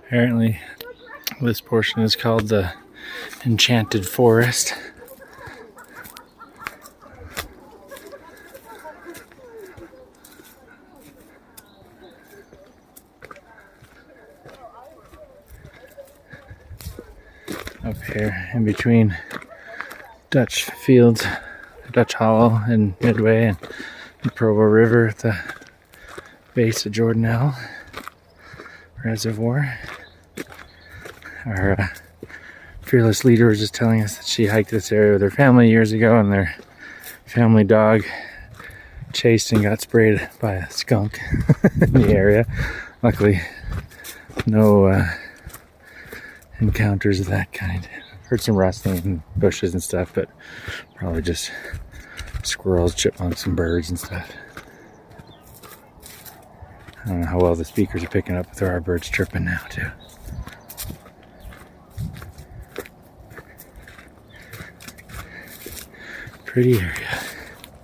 Apparently, this portion is called the Enchanted Forest. Up here in between Dutch Fields, Dutch Hollow, and Midway, and the Provo River at the base of Jordanelle Reservoir. Our fearless leader was just telling us that she hiked this area with her family years ago, and their family dog chased and got sprayed by a skunk in the area. Luckily, no encounters of that kind. Heard some rustling in bushes and stuff, but probably just squirrels, chipmunks, and birds and stuff. I don't know how well the speakers are picking up, but there are birds chirping now too. Pretty area.